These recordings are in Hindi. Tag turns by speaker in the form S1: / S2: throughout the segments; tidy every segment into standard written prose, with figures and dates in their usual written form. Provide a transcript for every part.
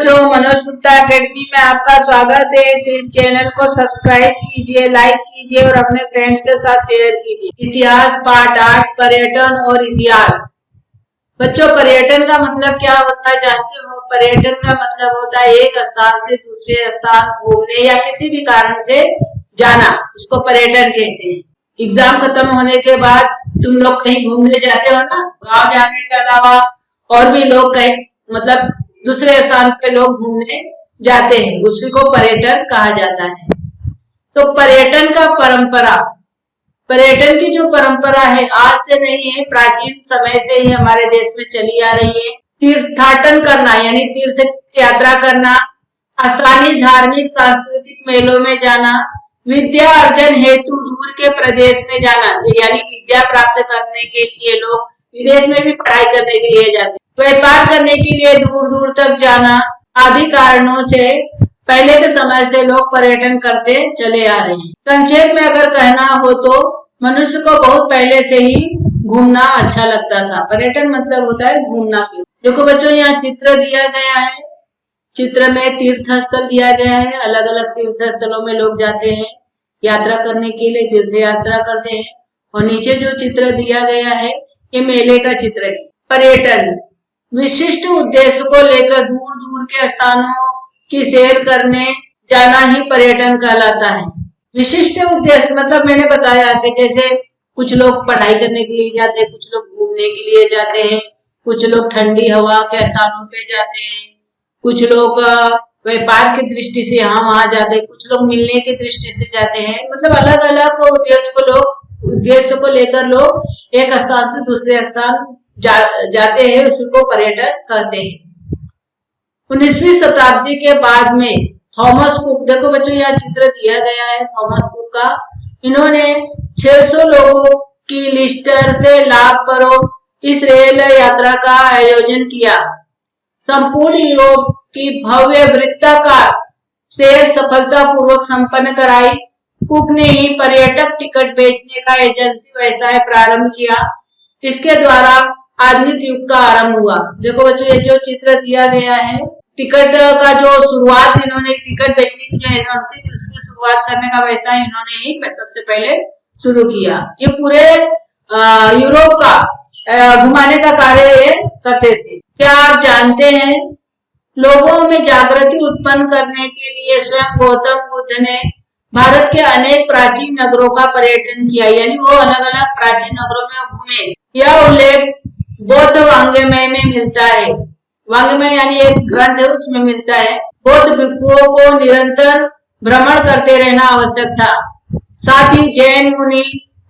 S1: बच्चों, मनोज गुप्ता एकेडमी में आपका स्वागत है। इस चैनल को सब्सक्राइब कीजिए, लाइक कीजिए और अपने फ्रेंड्स के साथ शेयर कीजिए। इतिहास पार्ट 8, पर्यटन और इतिहास। बच्चों, पर्यटन का मतलब क्या होता है जानते हो? पर्यटन का मतलब होता है एक स्थान से दूसरे स्थान घूमने या किसी भी कारण से जाना, उसको पर्यटन कहते हैं। एग्जाम खत्म होने के बाद तुम लोग कहीं घूमने जाते हो ना, गाँव जाने के अलावा और भी लोग कहीं मतलब दूसरे स्थान पे लोग घूमने जाते हैं, उसी को पर्यटन कहा जाता है। तो पर्यटन का परंपरा, पर्यटन की जो परंपरा है आज से नहीं है, प्राचीन समय से ही हमारे देश में चली आ रही है। तीर्थाटन करना यानी तीर्थ यात्रा करना, स्थानीय धार्मिक सांस्कृतिक मेलों में जाना, विद्या अर्जन हेतु दूर के प्रदेश में जाना, यानी विद्या प्राप्त करने के लिए लोग विदेश में भी पढ़ाई करने के लिए जाते हैं, व्यापार करने के लिए दूर दूर तक जाना, आदि कारणों से पहले के समय से लोग पर्यटन करते चले आ रहे हैं। संक्षेप में अगर कहना हो तो मनुष्य को बहुत पहले से ही घूमना अच्छा लगता था। पर्यटन मतलब होता है घूमना फिरना। देखो बच्चों, यहाँ चित्र दिया गया है, चित्र में तीर्थ स्थल दिया गया है। अलग अलग तीर्थ स्थलों में लोग जाते हैं यात्रा करने के लिए, तीर्थ यात्रा करते हैं। और नीचे जो चित्र दिया गया है ये मेले का चित्र है। पर्यटन विशिष्ट उद्देश्य को लेकर दूर दूर के स्थानों की सैर करने जाना ही पर्यटन कहलाता है। विशिष्ट उद्देश्य मतलब मैंने बताया कि जैसे कुछ लोग पढ़ाई करने के लिए जाते हैं, कुछ लोग घूमने के लिए जाते हैं, कुछ लोग ठंडी हवा के स्थानों पे जाते हैं, कुछ लोग व्यापार की दृष्टि से वहां जाते हैं, कुछ लोग मिलने की दृष्टि से जाते हैं। मतलब अलग अलग उद्देश्य को लेकर लोग एक स्थान से दूसरे स्थान जाते हैं, उसको पर्यटन कहते हैं। 19वीं शताब्दी के बाद में थॉमस कुक, देखो बच्चों यहाँ चित्र दिया गया है थॉमस कुक का। इन्होंने 600 लोगों की लिस्टर से लाभबरो इस रेल यात्रा का आयोजन किया। संपूर्ण यूरोप की भव्य वृत्ताकार सैर सफलतापूर्वक संपन्न कराई। कुक ने ही पर्यटक टिकट बेचने का एजेंसी व्यवसाय प्रारंभ किया। इसके द्वारा आधुनिक युग का आरंभ हुआ। देखो बच्चों, ये जो चित्र दिया गया है, टिकट का जो शुरुआत इन्होंने टिकट बेचने की जो एजेंसी थी उसकी शुरुआत करने का व्यवसाय इन्होंने ही सबसे पहले शुरू किया। ये पूरे यूरोप का घुमाने का कार्य ये करते थे। क्या आप जानते हैं लोगों में जागृति उत्पन्न करने के लिए स्वयं गौतम बुद्ध ने भारत के अनेक प्राचीन नगरों का पर्यटन किया, यानी वो अलग अलग प्राचीन नगरों में घूमे। यह उल्लेख बौद्ध वांग्मय में मिलता है। वांग्मय यानी एक ग्रंथ है, उसमें मिलता है। बौद्ध भिक्षुओं को निरंतर भ्रमण करते रहना आवश्यक था। साथ ही जैन मुनि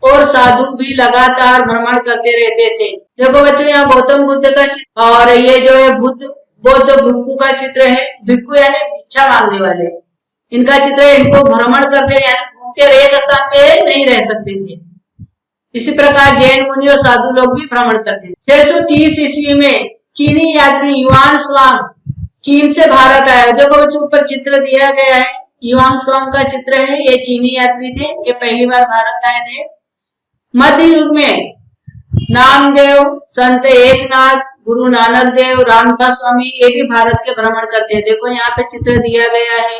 S1: और साधु भी लगातार भ्रमण करते रहते थे। देखो बच्चों, यहाँ गौतम बुद्ध का चित्र और ये जो है बौद्ध भिक्षु का चित्र है। भिक्षु यानी भिक्षा मांगने वाले, इनका चित्र है। इनको भ्रमण करते यानी घूमते रहे, एक स्थान पे नहीं रह सकते थे। इसी प्रकार जैन मुनि और साधु लोग भी भ्रमण करते थे। 630 ईस्वी में चीनी यात्री युआन स्वांग चीन से भारत आया। देखो बच्चों, ऊपर चित्र दिया गया है, युआन स्वांग का चित्र है। ये चीनी यात्री थे, ये पहली बार भारत आए थे। मध्य युग में नामदेव, संत एकनाथ, गुरु नानक देव, रामदास स्वामी ये भी भारत के भ्रमण करते हैं। देखो यहाँ पे चित्र दिया गया है,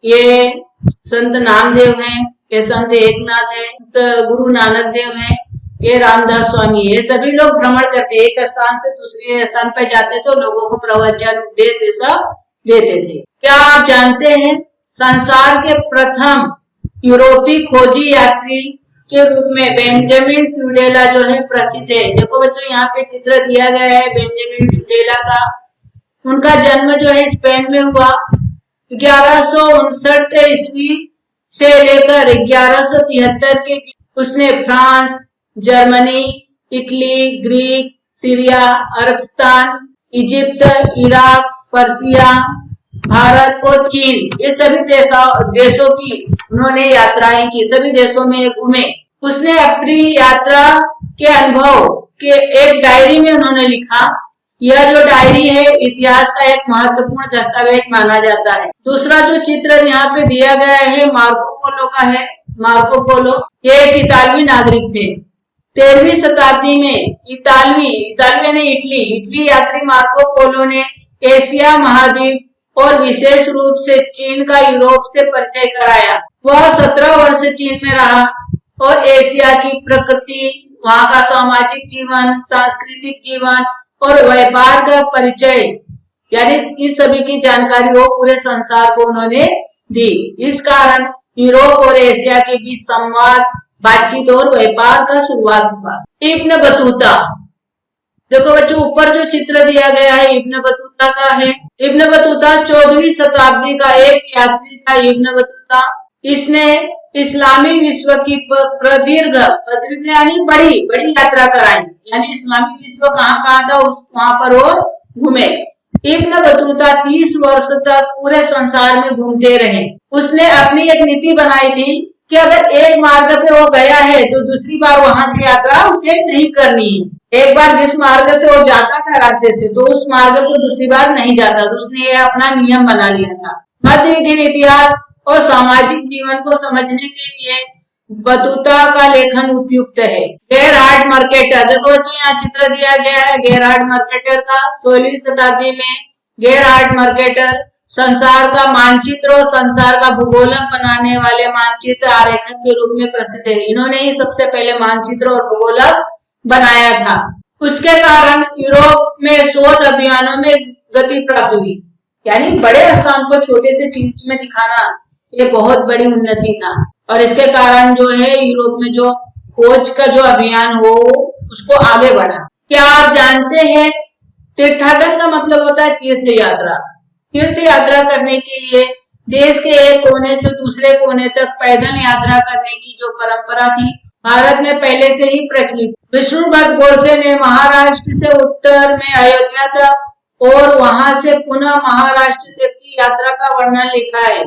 S1: ये संत नामदेव हैं, ये संत एकनाथ है, तो गुरु नानक देव है, ये रामदास स्वामी, ये सभी लोग भ्रमण करते, एक स्थान से दूसरे स्थान पर जाते तो लोगों को प्रवचन उपदेश ये सब देते थे। क्या आप जानते हैं संसार के प्रथम यूरोपीय खोजी यात्री के रूप में बेंजामिन ट्यूडेला जो है प्रसिद्ध है। देखो बच्चों, यहाँ पे चित्र दिया गया है बेंजामिन ट्यूडेला का। उनका जन्म जो है स्पेन में हुआ। 1159 ईस्वी से लेकर 1173 के बीच उसने France, Germany, Italy, Greek, Syria, अरबस्तान, इजिप्ट, इराक, पर्सिया, भारत और चीन ये सभी देशों की उन्होंने यात्राएं की। सभी देशों में घूमे। उसने अपनी यात्रा के अनुभव के एक डायरी में उन्होंने लिखा। यह जो डायरी है इतिहास का एक महत्वपूर्ण दस्तावेज माना जाता है। दूसरा जो चित्र यहाँ पे दिया गया है मार्को पोलो का है। मार्को पोलो ये एक इतालवी नागरिक थे। 13वीं शताब्दी में इतालवी यानी इटली यात्री मार्को पोलो ने एशिया महाद्वीप और विशेष रूप से चीन का यूरोप से परिचय कराया। वह 17 वर्ष चीन में रहा और एशिया की प्रकृति, वहां का सामाजिक जीवन, सांस्कृतिक जीवन और व्यापार का परिचय, यानी इस सभी की जानकारी वो पूरे संसार को उन्होंने दी। इस कारण यूरोप और एशिया के बीच संवाद, बातचीत और व्यापार का शुरुआत हुआ। इब्न बतूता, देखो बच्चों ऊपर जो चित्र दिया गया है इब्न बतूता का है। इब्न बतूता 14वीं शताब्दी का एक यात्री था। इब्न बतूता इसने इस्लामी विश्व की प्रदीर्घ यानी बड़ी यात्रा कराई, यानी इस्लामी विश्व कहाँ था वहां पर वो घूमे। इब्न बतूता 30 वर्ष तक पूरे संसार में घूमते रहे। उसने अपनी एक नीति बनाई थी कि अगर एक मार्ग पे वो गया है तो दूसरी बार वहां से यात्रा उसे नहीं करनी है। एक बार जिस मार्ग से वो जाता था रास्ते से, तो उस मार्ग पे दूसरी बार नहीं जाता, तो उसने ये अपना नियम बना लिया था। मध्ययुगीन इतिहास और सामाजिक जीवन को समझने के लिए बतूता का लेखन उपयुक्त है। गेरहार्ड मर्केटर, देखो बच्चों यहाँ चित्र दिया गया है गेरहार्ड मर्केटर का। 16वीं शताब्दी में गेरहार्ड मर्केटर संसार का मानचित्र और संसार का भूगोलक बनाने वाले मानचित्र आरेखक के रूप में प्रसिद्ध है। इन्होंने ही सबसे पहले मानचित्र और भूगोलक बनाया था। उसके कारण यूरोप में शोध अभियानों में गति प्राप्त हुई, यानी बड़े स्थान को छोटे से चीज में दिखाना ये बहुत बड़ी उन्नति था। और इसके कारण जो है यूरोप में जो खोज का जो अभियान हो उसको आगे बढ़ा। क्या आप जानते हैं तीर्थाटन का मतलब होता है तीर्थ यात्रा। तीर्थ यात्रा करने के लिए देश के एक कोने से दूसरे कोने तक पैदल यात्रा करने की जो परंपरा थी भारत में पहले से ही प्रचलित। विष्णु भट्ट गोडसे ने महाराष्ट्र से उत्तर में अयोध्या तक और वहां से पुनः महाराष्ट्र तक की यात्रा का वर्णन लिखा है।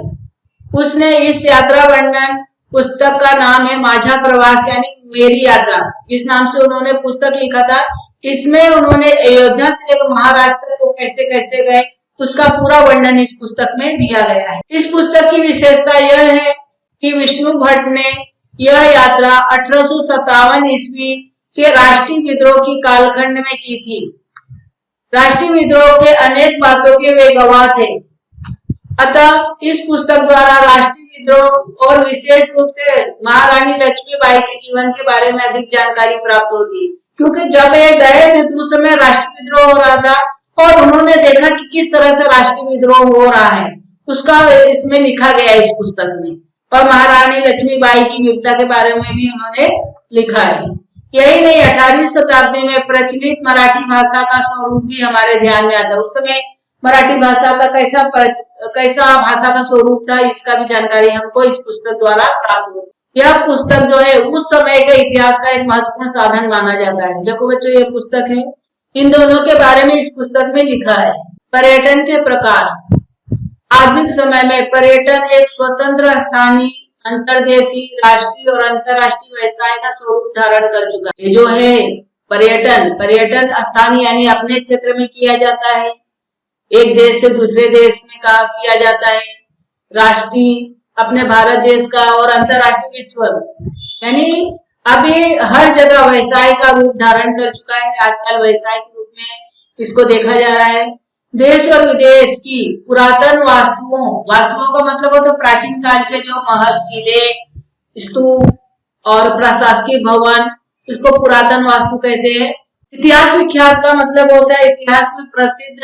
S1: उसने इस यात्रा वर्णन पुस्तक का नाम है माझा प्रवास, यानी मेरी यात्रा, इस नाम से उन्होंने पुस्तक लिखा था। इसमें उन्होंने अयोध्या से लेकर महाराष्ट्र को कैसे कैसे गए उसका पूरा वर्णन इस पुस्तक में दिया गया है। इस पुस्तक की विशेषता यह है कि विष्णु भट्ट ने यह यात्रा 1857 ईस्वी के राष्ट्रीय विद्रोह की कालखंड में की थी। राष्ट्रीय विद्रोह के अनेक बातों के वे गवाह थे। अतः इस पुस्तक द्वारा राष्ट्रीय विद्रोह और विशेष रूप से महारानी लक्ष्मीबाई के जीवन के बारे में अधिक जानकारी प्राप्त होती, क्योंकि जब ये गए थे तो उस समय राष्ट्रीय विद्रोह हो रहा था और उन्होंने देखा कि किस तरह से राष्ट्रीय विद्रोह हो रहा है, उसका इसमें लिखा गया इस पुस्तक में। और महारानी लक्ष्मीबाई की वीरता के बारे में भी उन्होंने लिखा है। यही नहीं, 18वीं शताब्दी में प्रचलित मराठी भाषा का स्वरूप भी हमारे ध्यान में आता है। उस समय मराठी भाषा का कैसा भाषा का स्वरूप था, इसका भी जानकारी हमको इस पुस्तक द्वारा प्राप्त होती है। यह पुस्तक जो है उस समय के इतिहास का एक महत्वपूर्ण साधन माना जाता है। देखो बच्चों ये पुस्तक है, इन दोनों के बारे में इस पुस्तक में लिखा है। पर्यटन के प्रकार। आधुनिक समय में पर्यटन एक स्वतंत्र स्थानीय, अंतर्देशीय, राष्ट्रीय और अंतर्राष्ट्रीय व्यवसाय का स्वरूप धारण कर चुका है। जो है पर्यटन स्थानीय यानी अपने क्षेत्र में किया जाता है, एक देश से दूसरे देश में किया जाता है, राष्ट्रीय अपने भारत देश का, और अंतर्राष्ट्रीय विश्व, यानी अभी हर जगह व्यवसाय का रूप धारण कर चुका है। आजकल व्यवसाय के रूप में इसको देखा जा रहा है। देश और विदेश की पुरातन वास्तुओं का मतलब होता है प्राचीन काल के जो महल, किले, स्तूप और प्रशासकीय भवन, इसको पुरातन वास्तु कहते हैं। इतिहास विख्यात का मतलब होता है इतिहास में प्रसिद्ध।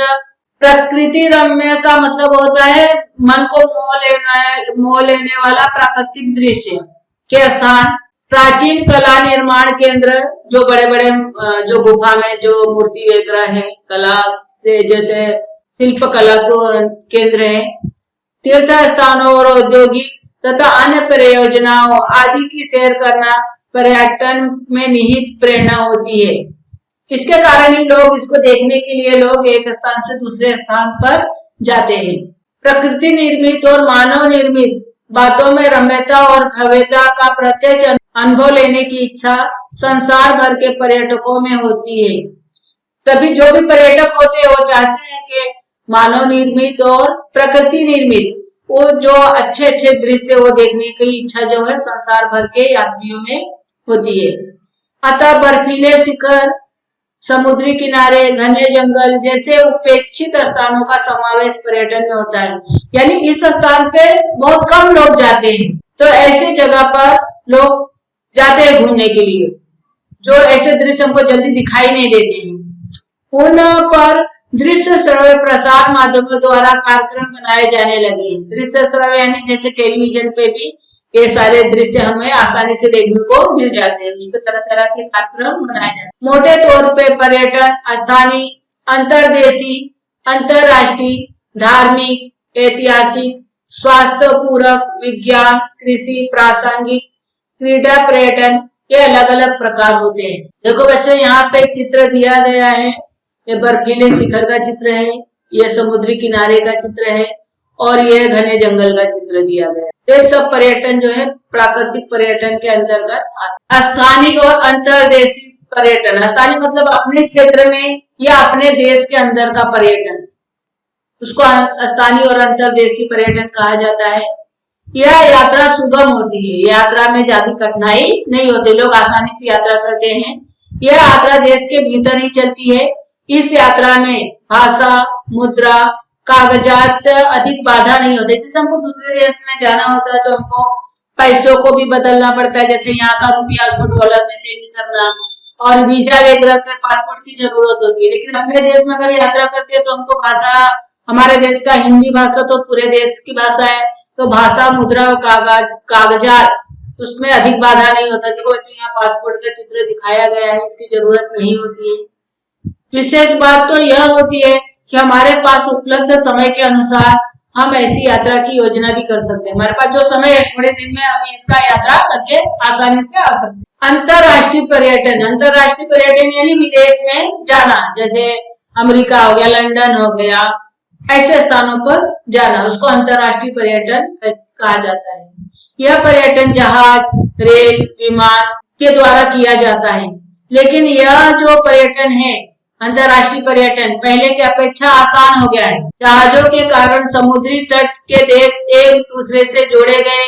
S1: प्रकृति रम्य का मतलब होता है मन को मोह लेने वाला प्राकृतिक दृश्य के स्थान। प्राचीन कला निर्माण केंद्र, जो बड़े बड़े जो गुफा में जो मूर्ति वगैरह है, कला से जैसे शिल्प कला को केंद्र है। तीर्थ स्थानों और औद्योगिक तथा अन्य परियोजनाओं आदि की सैर करना पर्यटन में निहित प्रेरणा होती है। इसके कारण ही लोग इसको देखने के लिए लोग एक स्थान से दूसरे स्थान पर जाते हैं। प्रकृति निर्मित और मानव निर्मित बातों में रम्यता और भव्यता का प्रत्यक्ष अनुभव लेने की इच्छा संसार भर के पर्यटकों में होती है। सभी जो भी पर्यटक होते हैं वो चाहते हैं कि मानव निर्मित और प्रकृति निर्मित वो जो अच्छे अच्छे दृश्य वो देखने की इच्छा जो है संसार भर के यात्रियों में होती है। अतः बर्फीले शिखर, समुद्री किनारे, घने जंगल जैसे उपेक्षित स्थानों का समावेश पर्यटन में होता है। यानी इस स्थान पे बहुत कम लोग जाते हैं, तो ऐसे जगह पर लोग जाते हैं घूमने के लिए, जो ऐसे दृश्य हमको जल्दी दिखाई नहीं देते हैं। पुनः पर दृश्य श्रव्य प्रसार माध्यमों द्वारा कार्यक्रम बनाए जाने लगे। दृश्य श्रव्य यानी जैसे टेलीविजन पे भी ये सारे दृश्य हमें आसानी से देखने को मिल जाते हैं, उस पर तरह तरह के कार्यक्रम बनाए जाते हैं। मोटे तौर पे पर्यटन स्थानीय, अंतर्देशीय, अंतरराष्ट्रीय, धार्मिक, ऐतिहासिक, स्वास्थ्य पूरक, विज्ञान, कृषि, प्रासंगिक, क्रीड़ा पर्यटन, ये अलग अलग प्रकार होते हैं। देखो बच्चों, यहाँ पे एक चित्र दिया गया है, ये बर्फीले शिखर का चित्र है, ये समुद्री किनारे का चित्र है और ये घने जंगल का चित्र दिया गया है। ये सब पर्यटन जो है प्राकृतिक पर्यटन के अंतर्गत आता है। स्थानीय और अंतर्देशीय पर्यटन, स्थानीय मतलब अपने क्षेत्र में या अपने देश के अंदर का पर्यटन, उसको स्थानीय और अंतर्देशीय पर्यटन कहा जाता है। यह यात्रा सुगम होती है, यात्रा में ज्यादा कठिनाई नहीं होती, लोग आसानी से यात्रा करते हैं। यह यात्रा देश के भीतर ही चलती है। इस यात्रा में भाषा, मुद्रा, कागजात अधिक बाधा नहीं होते। जैसे हमको दूसरे देश में जाना होता है तो हमको पैसों को भी बदलना पड़ता है, जैसे यहाँ का रुपया उसको डॉलर में चेंज करना, और वीजा वगैरह के पासपोर्ट की जरूरत होती है। लेकिन अपने देश में अगर यात्रा करते हैं तो हमको भाषा, हमारे देश का हिंदी भाषा तो पूरे देश की भाषा है, तो भाषा, मुद्रा और कागजात उसमें अधिक बाधा नहीं होता। जो यहाँ पासपोर्ट का चित्र दिखाया गया है, इसकी जरूरत नहीं होती है। विशेष बात तो यह होती है कि हमारे पास उपलब्ध समय के अनुसार हम ऐसी यात्रा की योजना भी कर सकते हैं। हमारे पास जो समय है, थोड़े दिन में हम इसका यात्रा करके आसानी से आ सकते हैं। अंतरराष्ट्रीय पर्यटन, अंतरराष्ट्रीय पर्यटन यानी विदेश में जाना, जैसे अमेरिका हो गया, लंदन हो गया, ऐसे स्थानों पर जाना, उसको अंतरराष्ट्रीय पर्यटन कहा जाता है। यह पर्यटन जहाज, रेल, विमान के द्वारा किया जाता है। लेकिन यह जो पर्यटन है, अंतरराष्ट्रीय पर्यटन, पहले की अपेक्षा आसान हो गया है। जहाजों के कारण समुद्री तट के देश एक दूसरे से जोड़े गए,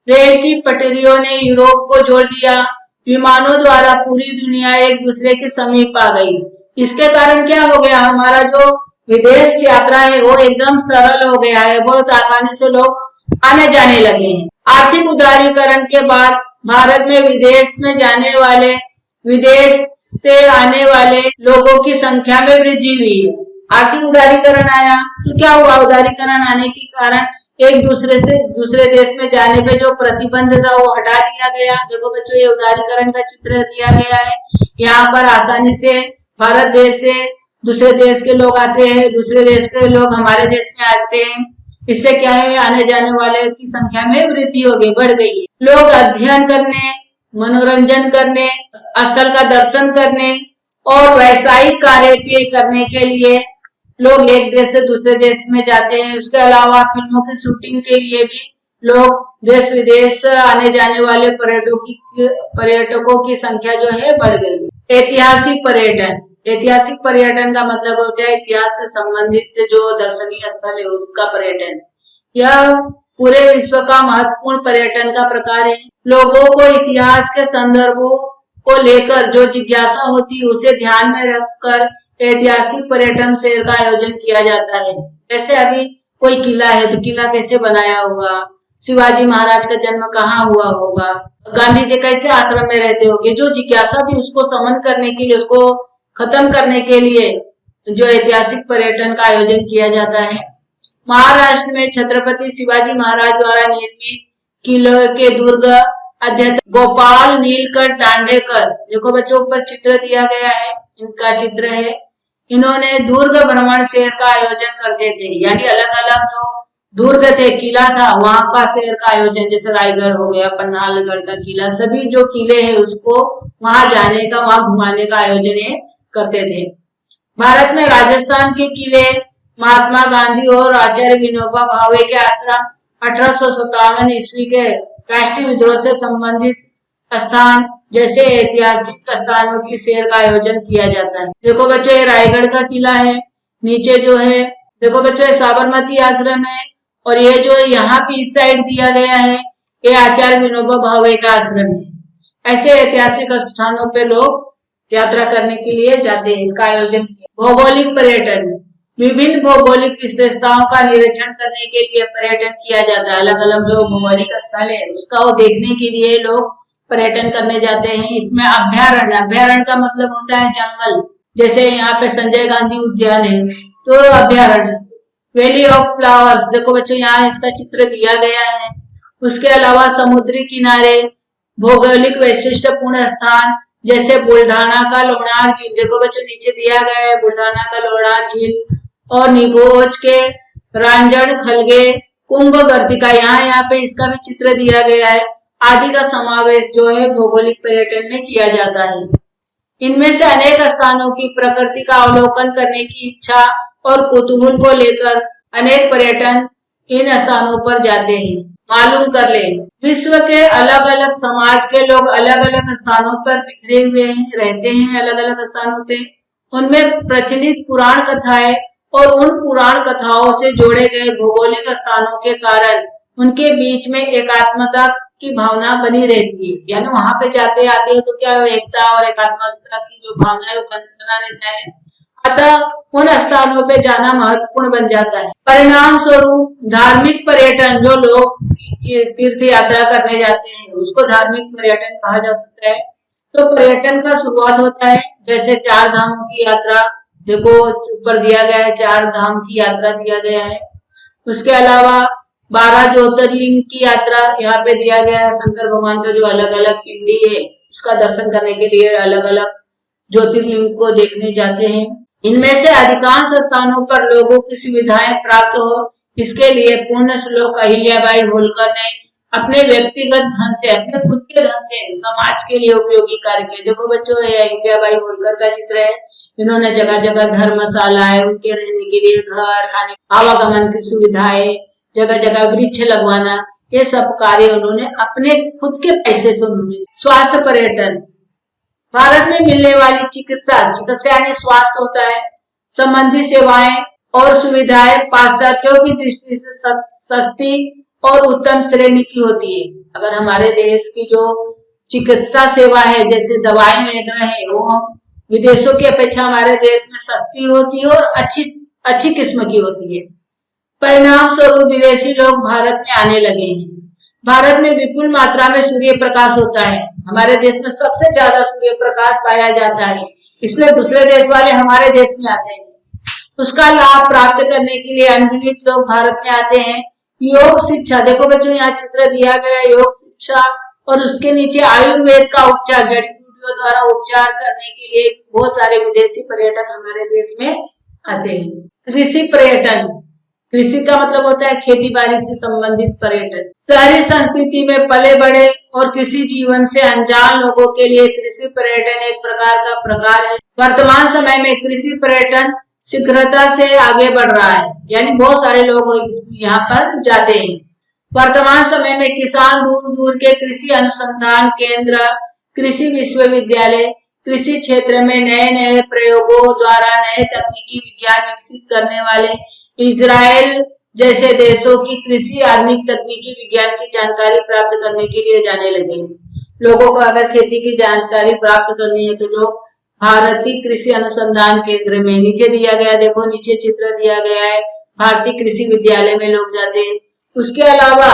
S1: रेल की पटरियों ने यूरोप को जोड़ दिया, विमानों द्वारा पूरी दुनिया एक दूसरे के समीप आ गई। इसके कारण क्या हो गया, हमारा जो विदेश यात्रा है वो एकदम सरल हो गया है, बहुत आसानी से लोग आने जाने लगे हैं। आर्थिक उदारीकरण के बाद भारत में विदेश से आने वाले लोगों की संख्या में वृद्धि हुई है। आर्थिक उदारीकरण आया तो क्या हुआ, उदारीकरण आने के कारण एक दूसरे से दूसरे देश में जाने पे जो प्रतिबंध था वो हटा दिया गया। देखो बच्चों, ये उदारीकरण का चित्र दिया गया है। यहाँ पर आसानी से भारत देश से दूसरे देश के लोग आते हैं, दूसरे देश के लोग हमारे देश में आते हैं। इससे क्या है, आने जाने वाले की संख्या में वृद्धि हो गई, बढ़ गई है। लोग अध्ययन करने, मनोरंजन करने, स्थल का दर्शन करने और व्यावसायिक कार्य करने के लिए लोग एक देश से दूसरे देश में जाते हैं। उसके अलावा फिल्मों की शूटिंग के लिए भी लोग देश विदेश आने जाने वाले पर्यटकों की संख्या जो है बढ़ गई। ऐतिहासिक पर्यटन, ऐतिहासिक पर्यटन का मतलब होता है इतिहास से संबंधित जो दर्शनीय स्थल है उसका पर्यटन। यह पूरे विश्व का महत्वपूर्ण पर्यटन का प्रकार है। लोगों को इतिहास के संदर्भों को लेकर जो जिज्ञासा होती है उसे ध्यान में रखकर ऐतिहासिक पर्यटन शहर का आयोजन किया जाता है। जैसे अभी कोई किला है तो किला कैसे बनाया होगा, शिवाजी महाराज का जन्म कहाँ हुआ होगा, गांधी जी कैसे आश्रम में रहते होंगे, जो जिज्ञासा थी उसको समन करने के लिए, उसको खत्म करने के लिए जो ऐतिहासिक पर्यटन का आयोजन किया जाता है। महाराष्ट्र में छत्रपति शिवाजी महाराज द्वारा निर्मित किले के दुर्ग अध्यक्ष गोपाल नीलकंठ दांडेकर, देखो बच्चों ऊपर चित्र दिया गया है, इनका चित्र है। इन्होंने दुर्ग भ्रमण शहर का आयोजन करते थे, यानी अलग अलग जो दुर्ग थे, किला था, वहां का शहर का आयोजन, जैसे रायगढ़ हो गया, पन्हालगढ़ का किला, सभी जो किले हैं उसको वहां जाने का, वहां घुमाने का आयोजन ये करते थे। भारत में राजस्थान के किले, महात्मा गांधी और आचार्य विनोबा भावे के आश्रम, 1857 ईस्वी के राष्ट्रीय विद्रोह से संबंधित स्थान जैसे ऐतिहासिक स्थानों की सैर का आयोजन किया जाता है। देखो बच्चों, ये रायगढ़ का किला है, नीचे जो है देखो बच्चों ये साबरमती आश्रम है, और ये जो यहाँ पे इस साइड दिया गया है ये आचार्य विनोबा भावे का आश्रम है। ऐसे ऐतिहासिक स्थानों पे लोग यात्रा करने के लिए जाते हैं। इसका आयोजन किया। भौगोलिक पर्यटन, विभिन्न भौगोलिक विशेषताओं का निरीक्षण करने के लिए पर्यटन किया जाता है। अलग अलग जो भौगोलिक स्थल है उसका वो देखने के लिए लोग पर्यटन करने जाते हैं। इसमें अभ्यारण्य, अभ्यारण्य का मतलब होता है जंगल, जैसे यहाँ पे संजय गांधी उद्यान है तो अभ्यारण्य। वैली ऑफ फ्लावर्स, देखो बच्चों यहाँ इसका चित्र दिया गया है। उसके अलावा समुद्री किनारे, भौगोलिक वैशिष्ट्यपूर्ण स्थान जैसे बुल्ढाना का लोणार झील, देखो बच्चों नीचे दिया गया है बुल्ढाना का लोणार झील, और निगोज के रांजण खलगे कुंभ गर्तिका, यहाँ पे इसका भी चित्र दिया गया है, आदि का समावेश जो है भौगोलिक पर्यटन में किया जाता है। इनमें से अनेक स्थानों की प्रकृति का अवलोकन करने की इच्छा और कुतूहल को लेकर अनेक पर्यटन इन स्थानों पर जाते हैं। मालूम कर ले, विश्व के अलग अलग समाज के लोग अलग अलग स्थानों पर बिखरे हुए रहते हैं, अलग अलग स्थानों पे। उनमें प्रचलित पुराण कथाएं और उन पुराण कथाओं से जोड़े गए भौगोलिक स्थानों के कारण उनके बीच में एकात्मता की भावना बनी रहती है। यानी वहां पे जाते आते हैं तो क्या एकता और एकात्मता की जो भावना है वो बना रहता है। अतः उन स्थानों पे जाना महत्वपूर्ण बन जाता है। परिणाम स्वरूप धार्मिक पर्यटन, जो लोग तीर्थ यात्रा करने जाते हैं उसको धार्मिक पर्यटन कहा जा सकता है। तो पर्यटन का शुरुआत होता है जैसे 4 धामों की यात्रा, देखो ऊपर दिया गया है 4 धाम की यात्रा दिया गया है। उसके अलावा 12 ज्योतिर्लिंग की यात्रा यहाँ पे दिया गया है। शंकर भगवान का जो अलग अलग पिंडी है उसका दर्शन करने के लिए अलग अलग ज्योतिर्लिंग को देखने जाते हैं। इनमें से अधिकांश स्थानों पर लोगों की सुविधाएं प्राप्त हो, इसके लिए पूर्ण श्लोक अहिल्याबाई होलकर ने अपने व्यक्तिगत धन से, अपने खुद के धन से समाज के लिए उपयोगी कार्य किए। देखो बच्चों ये अहिल्याबाई होलकर का चित्र है। इन्होंने जगह जगह धर्मशालाएं, उनके रहने के लिए घर, खाने आवागमन की सुविधाएं, जगह जगह वृक्ष लगवाना, ये सब कार्य उन्होंने अपने खुद के पैसे से उन्होंने। स्वास्थ्य पर्यटन, भारत में मिलने वाली चिकित्सा यानी स्वास्थ्य होता है, संबंधी सेवाएं और सुविधाएं पाश्चात्यों की दृष्टि से सस्ती और उत्तम श्रेणी की होती है। अगर हमारे देश की जो चिकित्सा सेवा है जैसे दवाई वगैरह है वो विदेशों की अपेक्षा हमारे देश में सस्ती होती है और अच्छी किस्म की होती है। परिणाम स्वरूप विदेशी लोग भारत में आने लगे हैं। भारत में विपुल मात्रा में सूर्य प्रकाश होता है। हमारे देश में सबसे ज्यादा सूर्य प्रकाश पाया जाता है, इसलिए दूसरे देश वाले हमारे देश में आते हैं। उसका लाभ प्राप्त करने के लिए अनगिनत लोग भारत में आते हैं। योग शिक्षा, देखो बच्चों यहाँ चित्र दिया गया है योग शिक्षा, और उसके नीचे आयुर्वेद का उपचार, जड़ी बूटियों द्वारा उपचार करने के लिए बहुत सारे विदेशी पर्यटक हमारे देश में आते हैं। कृषि पर्यटन, कृषि का मतलब होता है खेती बाड़ी से संबंधित पर्यटन। शहरी संस्कृति में पले बड़े और कृषि जीवन से अनजान लोगों के लिए कृषि पर्यटन एक प्रकार का प्रकार है। वर्तमान समय में कृषि पर्यटन शीघ्रता से आगे बढ़ रहा है, यानी बहुत सारे लोग यहाँ पर जाते हैं। वर्तमान समय में किसान दूर दूर के कृषि अनुसंधान केंद्र, कृषि विश्वविद्यालय कृषि क्षेत्र में नए नए प्रयोगों द्वारा नए तकनीकी विज्ञान विकसित करने वाले इजराइल जैसे देशों की कृषि आधुनिक तकनीकी विज्ञान की जानकारी प्राप्त करने के लिए जाने लगे। लोगों को अगर खेती की जानकारी प्राप्त करनी है तो लोग भारतीय कृषि अनुसंधान केंद्र में, नीचे दिया गया देखो नीचे चित्र दिया गया है, भारतीय कृषि विद्यालय में लोग जाते हैं। उसके अलावा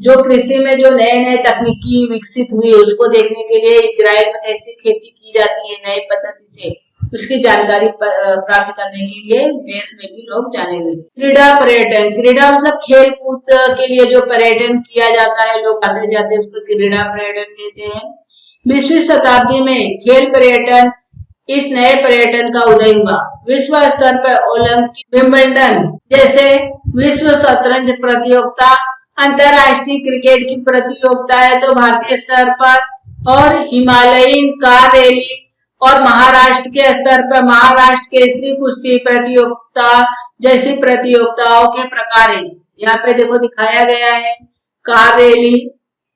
S1: जो कृषि में जो नए नए तकनीकी विकसित हुई है उसको देखने के लिए इजराइल में कैसी खेती की जाती है नई पद्धति से, उसकी जानकारी प्राप्त करने के लिए देश में भी लोग जाने लगे। क्रीड़ा पर्यटन, क्रीड़ा मतलब खेल कूद के लिए जो पर्यटन किया जाता है, लोग आते जाते उसको क्रीड़ा पर्यटन कहते हैं। 20वीं शताब्दी में खेल पर्यटन इस नए पर्यटन का उदय हुआ। विश्व स्तर पर ओलंपिक, विंबलडन जैसे विश्व शतरंज प्रतियोगिता, अंतरराष्ट्रीय क्रिकेट की प्रतियोगिता है तो भारतीय स्तर पर, और हिमालयन कार रैली और महाराष्ट्र के स्तर पर महाराष्ट्र केसरी कुश्ती प्रतियोगिता जैसी प्रतियोगिताओं के प्रकार है। यहाँ पे देखो दिखाया गया है कार रैली,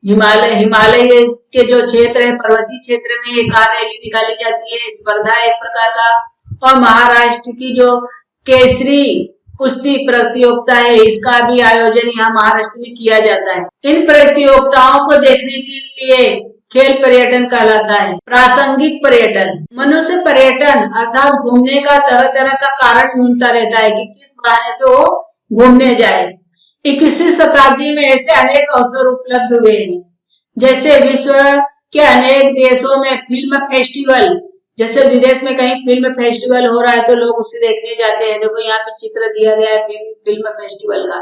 S1: हिमालय के जो क्षेत्र है पर्वतीय क्षेत्र में ये कार रैली निकाली जाती है, स्पर्धा एक प्रकार का, और महाराष्ट्र की जो केसरी कुश्ती प्रतियोगिता है इसका भी आयोजन यहाँ महाराष्ट्र में किया जाता है। इन प्रतियोगिताओं को देखने के लिए खेल पर्यटन कहलाता है। प्रासंगिक पर्यटन, मनुष्य पर्यटन अर्थात घूमने का तरह तरह का कारण ढूंढता रहता है कि किस बहाने से वो घूमने जाए। 21वीं शताब्दी में ऐसे अनेक अवसर उपलब्ध हुए हैं, जैसे विश्व के अनेक देशों में फिल्म फेस्टिवल, जैसे विदेश में कहीं फिल्म फेस्टिवल हो रहा है तो लोग उसे देखने जाते हैं। देखो यहाँ पे चित्र दिया गया है फिल्म फेस्टिवल का।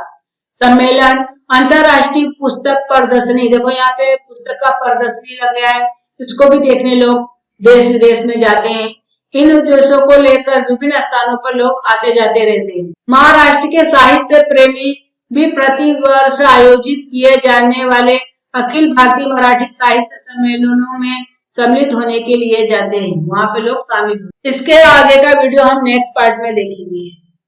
S1: सम्मेलन, अंतरराष्ट्रीय पुस्तक प्रदर्शनी, देखो यहाँ पे पुस्तक का प्रदर्शनी लग गया है, इसको भी देखने लोग देश विदेश में जाते हैं। इन उद्देश्यों को लेकर विभिन्न स्थानों पर लोग आते जाते रहते हैं। महाराष्ट्र के साहित्य प्रेमी भी प्रति वर्ष आयोजित किए जाने वाले अखिल भारतीय मराठी साहित्य सम्मेलनों में सम्मिलित होने के लिए जाते हैं, वहां पे लोग शामिल होते हैं। इसके आगे का वीडियो हम नेक्स्ट पार्ट में देखेंगे।